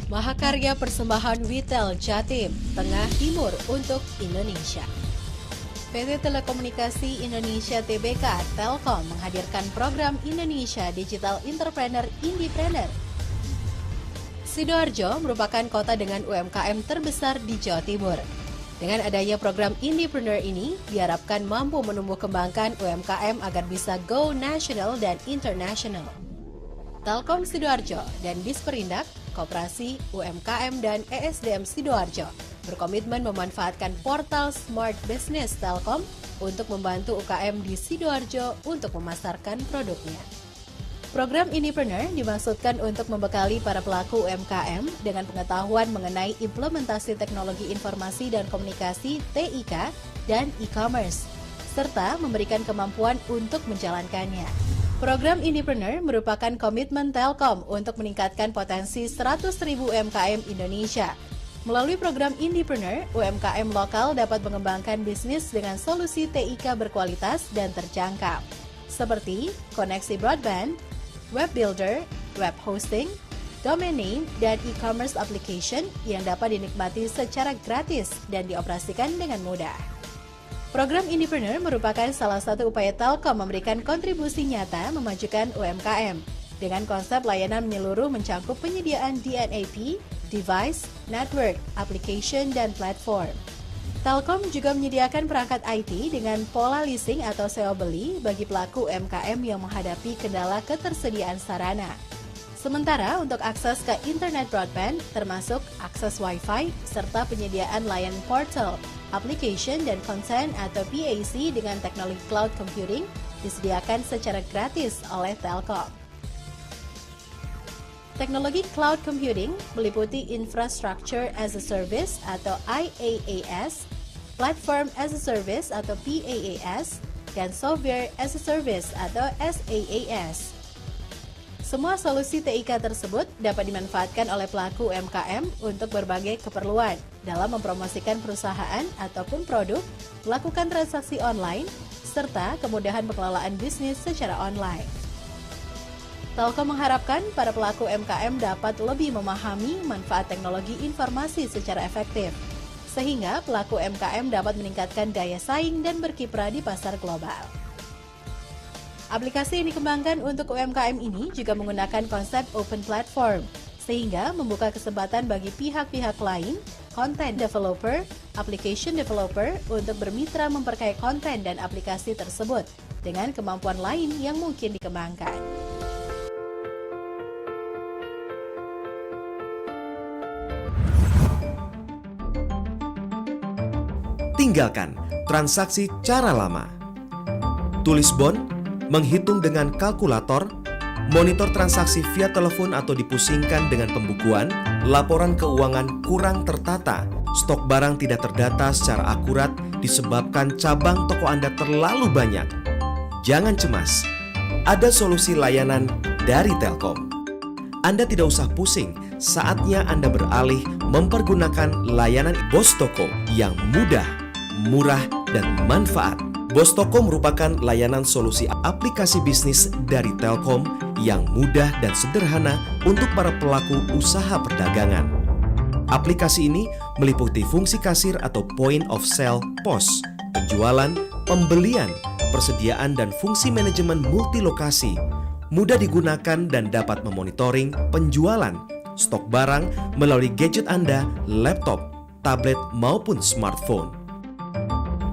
Mahakarya Persembahan Witel Jatim, Tengah Timur untuk Indonesia. PT Telekomunikasi Indonesia Tbk Telkom menghadirkan program Indonesia Digital Entrepreneur Indepreneur. Sidoarjo merupakan kota dengan UMKM terbesar di Jawa Timur. Dengan adanya program Indepreneur ini, diharapkan mampu menumbuh kembangkan UMKM agar bisa go nasional dan internasional. Telkom Sidoarjo dan Disperindak, Koperasi, UMKM, dan ESDM Sidoarjo berkomitmen memanfaatkan portal Smart Business Telkom untuk membantu UKM di Sidoarjo untuk memasarkan produknya. Program Indepreneur dimaksudkan untuk membekali para pelaku UMKM dengan pengetahuan mengenai implementasi teknologi informasi dan komunikasi (TIK) dan e-commerce, serta memberikan kemampuan untuk menjalankannya. Program Indepreneur merupakan komitmen Telkom untuk meningkatkan potensi 100.000 UMKM Indonesia. Melalui program Indepreneur, UMKM lokal dapat mengembangkan bisnis dengan solusi TIK berkualitas dan terjangkau, seperti koneksi broadband, web builder, web hosting, domain name, dan e-commerce application yang dapat dinikmati secara gratis dan dioperasikan dengan mudah. Program Indepreneur merupakan salah satu upaya Telkom memberikan kontribusi nyata memajukan UMKM dengan konsep layanan menyeluruh mencakup penyediaan DNAP, device, network, application, dan platform. Telkom juga menyediakan perangkat IT dengan pola leasing atau sewa beli bagi pelaku UMKM yang menghadapi kendala ketersediaan sarana. Sementara untuk akses ke internet broadband termasuk akses Wi-Fi serta penyediaan layanan portal, application, dan konten atau PAC dengan teknologi cloud computing disediakan secara gratis oleh Telkom. Teknologi cloud computing meliputi Infrastructure as a Service atau IaaS, Platform as a Service atau PaaS, dan Software as a Service atau SaaS. Semua solusi TIK tersebut dapat dimanfaatkan oleh pelaku UMKM untuk berbagai keperluan dalam mempromosikan perusahaan ataupun produk, melakukan transaksi online, serta kemudahan pengelolaan bisnis secara online. Telkom mengharapkan para pelaku UMKM dapat lebih memahami manfaat teknologi informasi secara efektif, sehingga pelaku UMKM dapat meningkatkan daya saing dan berkiprah di pasar global. Aplikasi yang dikembangkan untuk UMKM ini juga menggunakan konsep open platform, sehingga membuka kesempatan bagi pihak-pihak lain, content developer, application developer, untuk bermitra memperkaya konten dan aplikasi tersebut dengan kemampuan lain yang mungkin dikembangkan. Tinggalkan transaksi cara lama. Tulis bond, menghitung dengan kalkulator, monitor transaksi via telepon atau dipusingkan dengan pembukuan, laporan keuangan kurang tertata, stok barang tidak terdata secara akurat disebabkan cabang toko Anda terlalu banyak. Jangan cemas, ada solusi layanan dari Telkom. Anda tidak usah pusing, saatnya Anda beralih mempergunakan layanan Bos Toko yang mudah, murah, dan manfaat. Bos Toko merupakan layanan solusi aplikasi bisnis dari Telkom yang mudah dan sederhana untuk para pelaku usaha perdagangan. Aplikasi ini meliputi fungsi kasir atau point of sale POS, penjualan, pembelian, persediaan, dan fungsi manajemen multilokasi. Mudah digunakan dan dapat memonitoring penjualan, stok barang melalui gadget Anda, laptop, tablet, maupun smartphone.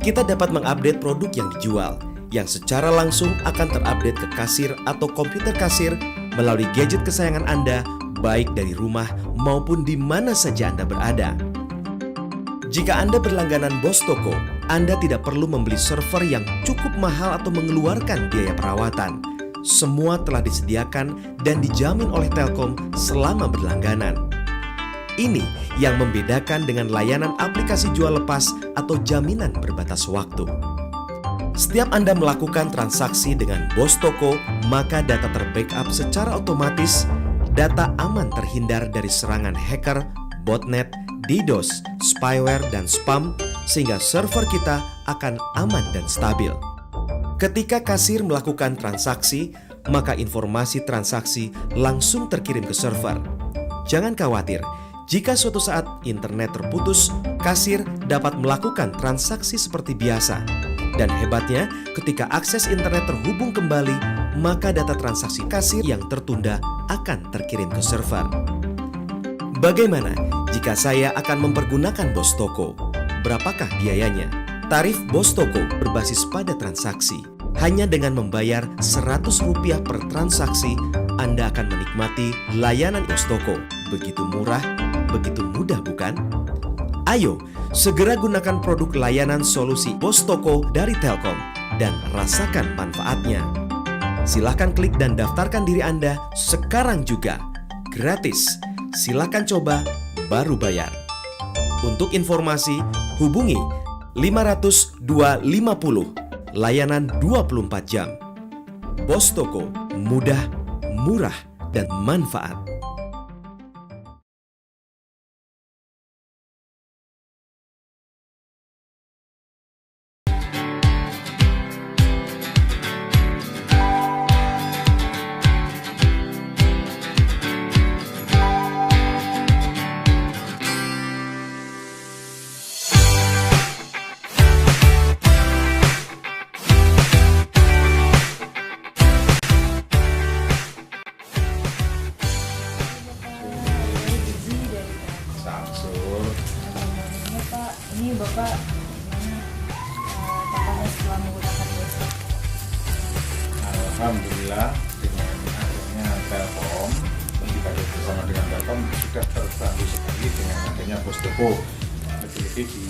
Kita dapat mengupdate produk yang dijual, yang secara langsung akan terupdate ke kasir atau komputer kasir melalui gadget kesayangan Anda, baik dari rumah maupun di mana saja Anda berada. Jika Anda berlangganan Bos Toko, Anda tidak perlu membeli server yang cukup mahal atau mengeluarkan biaya perawatan. Semua telah disediakan dan dijamin oleh Telkom selama berlangganan. Ini yang membedakan dengan layanan aplikasi jual lepas atau jaminan berbatas waktu. Setiap Anda melakukan transaksi dengan Bos Toko, maka data terbackup secara otomatis, data aman terhindar dari serangan hacker, botnet, DDoS, spyware, dan spam, sehingga server kita akan aman dan stabil. Ketika kasir melakukan transaksi, maka informasi transaksi langsung terkirim ke server. Jangan khawatir, Jika suatu saat internet terputus, kasir dapat melakukan transaksi seperti biasa. Dan hebatnya, ketika akses internet terhubung kembali, maka data transaksi kasir yang tertunda akan terkirim ke server. Bagaimana jika saya akan mempergunakan BOS Toko? Berapakah biayanya? Tarif BOS Toko berbasis pada transaksi. Hanya dengan membayar Rp100 per transaksi, Anda akan menikmati layanan BOS Toko. Begitu murah, begitu mudah bukan? Ayo, segera gunakan produk layanan solusi BOS Toko dari Telkom dan rasakan manfaatnya. Silahkan klik dan daftarkan diri Anda sekarang juga. Gratis. Silahkan coba, baru bayar. Untuk informasi, hubungi 500 250, layanan 24 jam. BOS Toko, mudah, murah, dan manfaat. Samsul. Ini Pak, ini Bapak gimana tanggapannya setelah menggunakan BOS Toko? Alhamdulillah dengan adanya Telkom, kita bersama dengan Telkom sudah terbantu sekali dengan adanya BOS Toko. Lebih-lebih di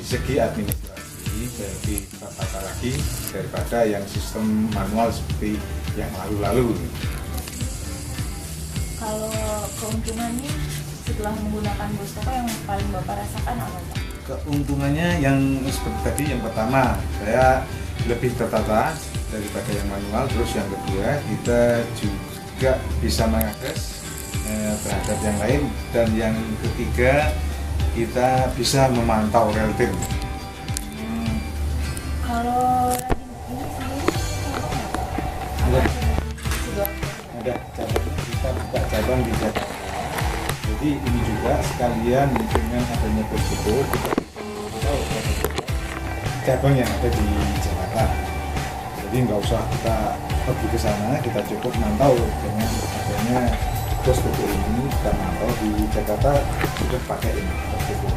segi administrasi lebih tertata lagi daripada yang sistem manual seperti yang lalu-lalu. Kalau keuntungannya setelah menggunakan BOS Toko yang paling Bapak rasakan apa Pak? Keuntungannya yang seperti tadi, yang pertama saya lebih tertata daripada yang manual, terus yang kedua kita juga bisa mengakses terhadap yang lain, dan yang ketiga kita bisa memantau real time. Kalau ini sendiri Ada. sudah Ada cabang, kita buka cabang di Jakarta. Jadi ini juga sekalian dengan adanya BOS Toko kita tahu cabang yang ada di Jakarta. Jadi nggak usah kita pergi ke sana, kita cukup mantau dengan adanya BOS Toko ini. Kita mantau di Jakarta sudah pakai ini BOS Toko.